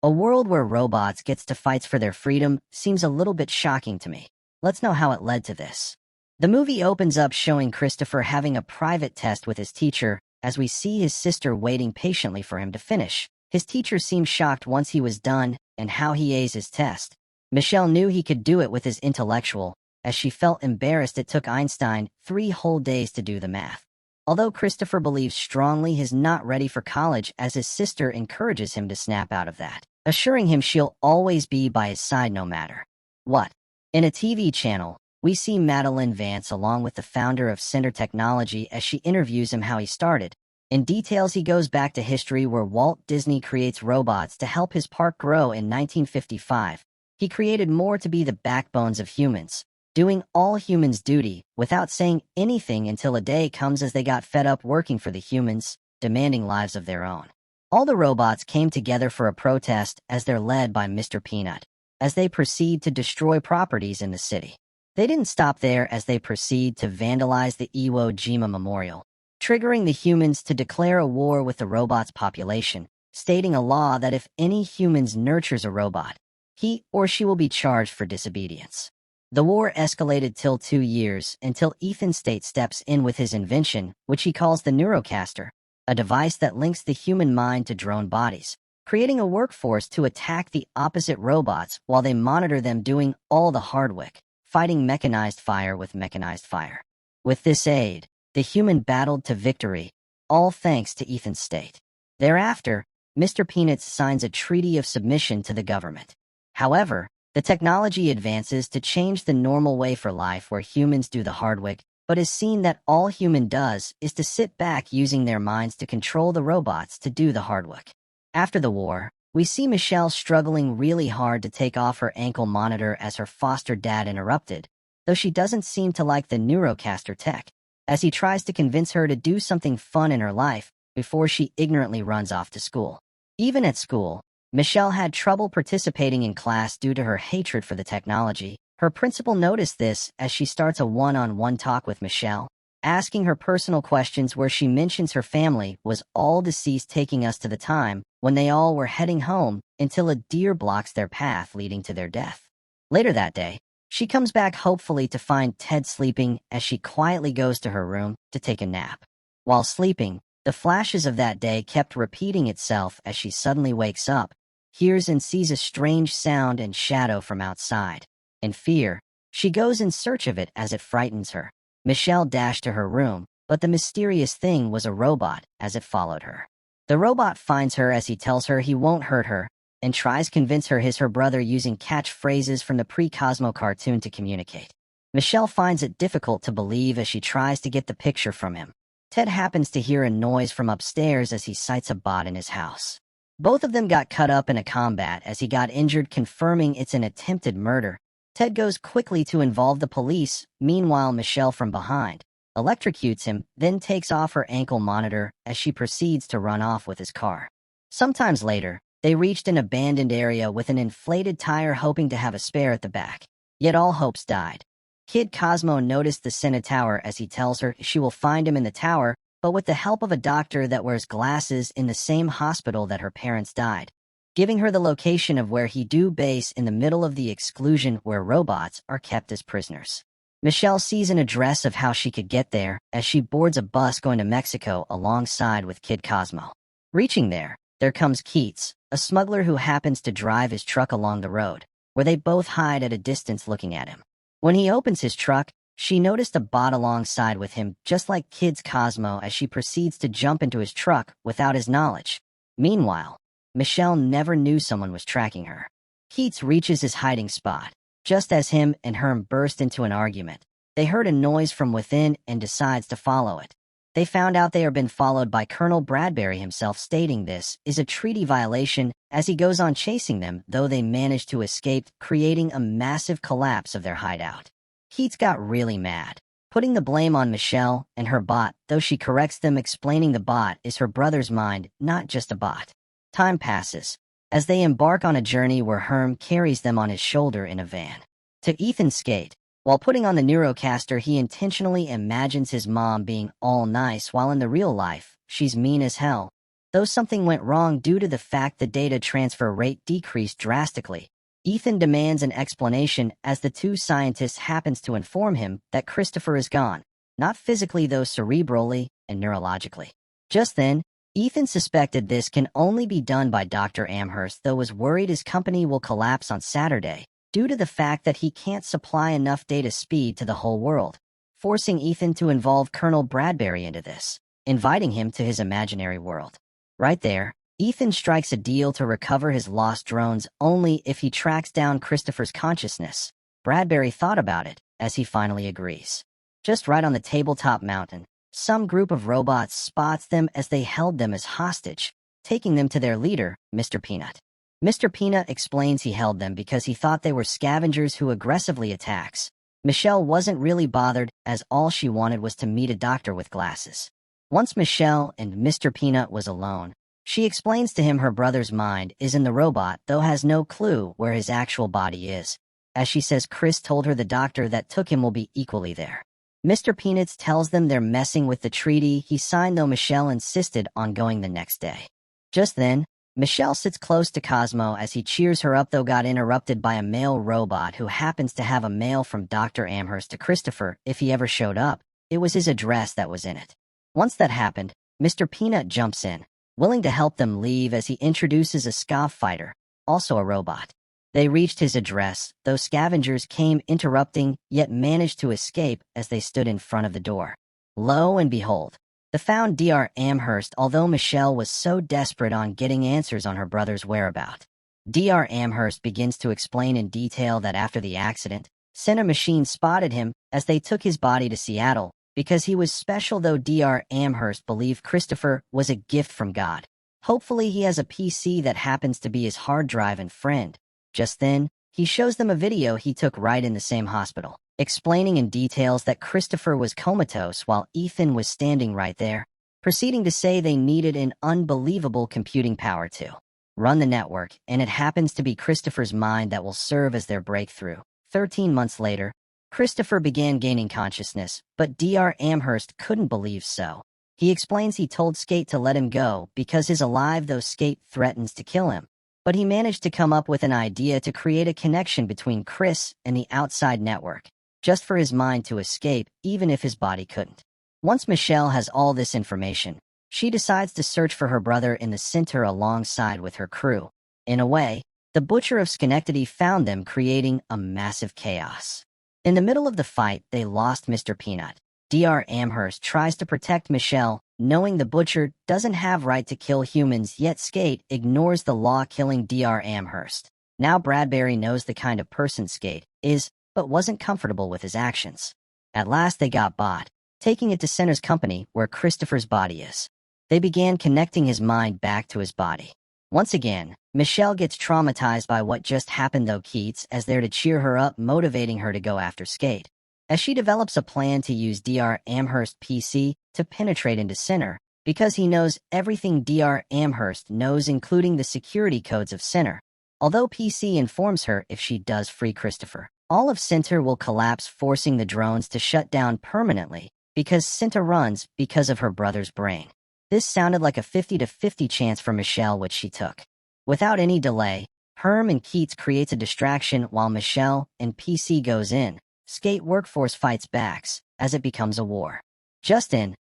A world where robots gets to fights for their freedom seems a little bit shocking to me. Let's know how it led to this. The movie opens up showing Christopher having a private test with his teacher, as we see his sister waiting patiently for him to finish. His teacher seems shocked once he was done and how he aced his test. Michelle knew he could do it with his intellectual, as she felt embarrassed it took Einstein 3 whole days to do the math. Although Christopher believes strongly he's not ready for college, as his sister encourages him to snap out of that, assuring him she'll always be by his side no matter what. In a TV channel, we see Madeline Vance along with the founder of Center Technology as she interviews him how he started. In details, he goes back to history where Walt Disney creates robots to help his park grow in 1955. He created more to be the backbones of humans, doing all humans' duty without saying anything until a day comes as they got fed up working for the humans, demanding lives of their own. All the robots came together for a protest as they're led by Mr. Peanut, as they proceed to destroy properties in the city. They didn't stop there as they proceed to vandalize the Iwo Jima Memorial, triggering the humans to declare a war with the robots' population, stating a law that if any humans nurtures a robot, he or she will be charged for disobedience. The war escalated till 2 years until Ethan State steps in with his invention, which he calls the Neurocaster, a device that links the human mind to drone bodies, creating a workforce to attack the opposite robots while they monitor them doing all the hard work, fighting mechanized fire with mechanized fire. With this aid, the human battled to victory, all thanks to Ethan State. Thereafter, Mr. Peanuts signs a treaty of submission to the government. However, the technology advances to change the normal way for life where humans do the hard work, but is seen that all human does is to sit back using their minds to control the robots to do the hard work. After the war, we see Michelle struggling really hard to take off her ankle monitor as her foster dad interrupted, though she doesn't seem to like the Neurocaster tech, as he tries to convince her to do something fun in her life before she ignorantly runs off to school. Even at school, Michelle had trouble participating in class due to her hatred for the technology. Her principal noticed this as she starts a one-on-one talk with Michelle, asking her personal questions where she mentions her family was all deceased, taking us to the time when they all were heading home until a deer blocks their path leading to their death. Later that day, she comes back hopefully to find Ted sleeping as she quietly goes to her room to take a nap. While sleeping, the flashes of that day kept repeating itself as she suddenly wakes up, hears and sees a strange sound and shadow from outside. In fear, she goes in search of it as it frightens her. Michelle dashed to her room, but the mysterious thing was a robot as it followed her. The robot finds her as he tells her he won't hurt her, and tries to convince her he's her brother using catchphrases from the pre-Cosmo cartoon to communicate. Michelle finds it difficult to believe as she tries to get the picture from him. Ted happens to hear a noise from upstairs as he sights a bot in his house. Both of them got cut up in a combat as he got injured, confirming it's an attempted murder. Ted goes quickly to involve the police. Meanwhile, Michelle from behind electrocutes him, then takes off her ankle monitor as she proceeds to run off with his car. Sometimes later, they reached an abandoned area with an inflated tire, hoping to have a spare at the back. Yet all hopes died. Kid Cosmo noticed the Senate Tower as he tells her she will find him in the tower, but with the help of a doctor that wears glasses in the same hospital that her parents died, giving her the location of where he do base in the middle of the exclusion where robots are kept as prisoners. Michelle sees an address of how she could get there as she boards a bus going to Mexico alongside with Kid Cosmo. Reaching there comes Keats, a smuggler who happens to drive his truck along the road, where they both hide at a distance looking at him. When he opens his truck, she noticed a bot alongside with him, just like Kid's Cosmo, as she proceeds to jump into his truck without his knowledge. Meanwhile, Michelle never knew someone was tracking her. Keats reaches his hiding spot, just as him and Herm burst into an argument. They heard a noise from within and decides to follow it. They found out they are been followed by Colonel Bradbury himself, stating this is a treaty violation as he goes on chasing them, though they managed to escape, creating a massive collapse of their hideout. Keats got really mad, putting the blame on Michelle and her bot, though she corrects them, explaining the bot is her brother's mind, not just a bot. Time passes, as they embark on a journey where Herm carries them on his shoulder in a van. To Ethan's skate, while putting on the Neurocaster, he intentionally imagines his mom being all nice while in the real life, she's mean as hell. though something went wrong due to the fact the data transfer rate decreased drastically. Ethan demands an explanation as the two scientists happens to inform him that Christopher is gone, not physically though cerebrally and neurologically. Just then, Ethan suspected this can only be done by Dr. Amherst, though was worried his company will collapse on Saturday due to the fact that he can't supply enough data speed to the whole world, forcing Ethan to involve Colonel Bradbury into this, inviting him to his imaginary world. Right there, Ethan strikes a deal to recover his lost drones only if he tracks down Christopher's consciousness. Bradbury thought about it, as he finally agrees. Just right on the tabletop mountain, some group of robots spots them as they held them as hostage, taking them to their leader, Mr. Peanut. Mr. Peanut explains he held them because he thought they were scavengers who aggressively attacks. Michelle wasn't really bothered, as all she wanted was to meet a doctor with glasses. Once Michelle and Mr. Peanut was alone, she explains to him her brother's mind is in the robot, though has no clue where his actual body is. As she says, Chris told her the doctor that took him will be equally there. Mr. Peanuts tells them they're messing with the treaty he signed, though Michelle insisted on going the next day. Just then, Michelle sits close to Cosmo as he cheers her up, though got interrupted by a male robot who happens to have a mail from Dr. Amherst to Christopher if he ever showed up. It was his address that was in it. Once that happened, Mr. Peanut jumps in, willing to help them leave as he introduces a scav fighter, also a robot. They reached his address, though scavengers came interrupting, yet managed to escape as they stood in front of the door. Lo and behold, they found Dr. Amherst, although Michelle was so desperate on getting answers on her brother's whereabouts. Dr. Amherst begins to explain in detail that after the accident, Center Machine spotted him as they took his body to Seattle, because he was special, though Dr. Amherst believed Christopher was a gift from God. Hopefully he has a PC that happens to be his hard drive and friend. Just then, he shows them a video he took right in the same hospital, explaining in details that Christopher was comatose while Ethan was standing right there, proceeding to say they needed an unbelievable computing power to run the network, and it happens to be Christopher's mind that will serve as their breakthrough. 13 months later, Christopher began gaining consciousness, but Dr. Amherst couldn't believe so. He explains he told Skate to let him go because he's alive, though Skate threatens to kill him. But he managed to come up with an idea to create a connection between Chris and the outside network, just for his mind to escape, even if his body couldn't. Once Michelle has all this information, she decides to search for her brother in the center alongside with her crew. In a way, the Butcher of Schenectady found them, creating a massive chaos. In the middle of the fight, they lost Mr. Peanut. Dr. Amherst tries to protect Michelle, knowing the Butcher doesn't have right to kill humans, yet Skate ignores the law, killing Dr. Amherst. Now Bradbury knows the kind of person Skate is, but wasn't comfortable with his actions. At last they got bought, taking it to Center's company where Christopher's body is. They began connecting his mind back to his body. Once again, Michelle gets traumatized by what just happened, though Keats is there to cheer her up, motivating her to go after Skate. As she develops a plan to use Dr. Amherst's PC to penetrate into Center, because he knows everything Dr. Amherst knows, including the security codes of Center. Although PC informs her if she does free Christopher, all of Center will collapse, forcing the drones to shut down permanently, because Center runs because of her brother's brain. This sounded like a 50-50 chance for Michelle, which she took. Without any delay, Herm and Keats creates a distraction while Michelle and PC goes in. Skate workforce fights back as it becomes a war. Just in,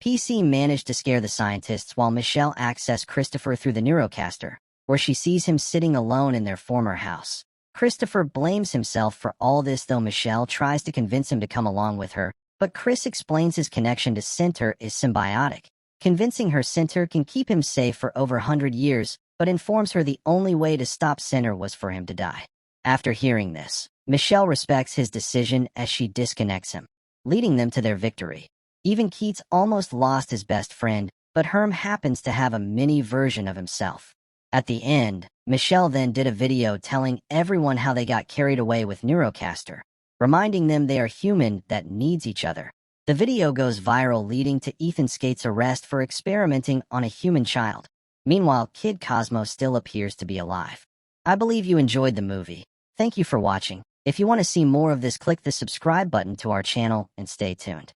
PC managed to scare the scientists while Michelle accessed Christopher through the Neurocaster, where she sees him sitting alone in their former house. Christopher blames himself for all this, though Michelle tries to convince him to come along with her, but Chris explains his connection to Center is symbiotic, convincing her Center can keep him safe for over 100 years, but informs her the only way to stop Center was for him to die. After hearing this, Michelle respects his decision as she disconnects him, leading them to their victory. Even Keats almost lost his best friend, but Herm happens to have a mini version of himself. At the end, Michelle then did a video telling everyone how they got carried away with Neurocaster, reminding them they are human that needs each other. The video goes viral, leading to Ethan Skate's arrest for experimenting on a human child. Meanwhile, Kid Cosmo still appears to be alive. I believe you enjoyed the movie. Thank you for watching. If you want to see more of this, click the subscribe button to our channel and stay tuned.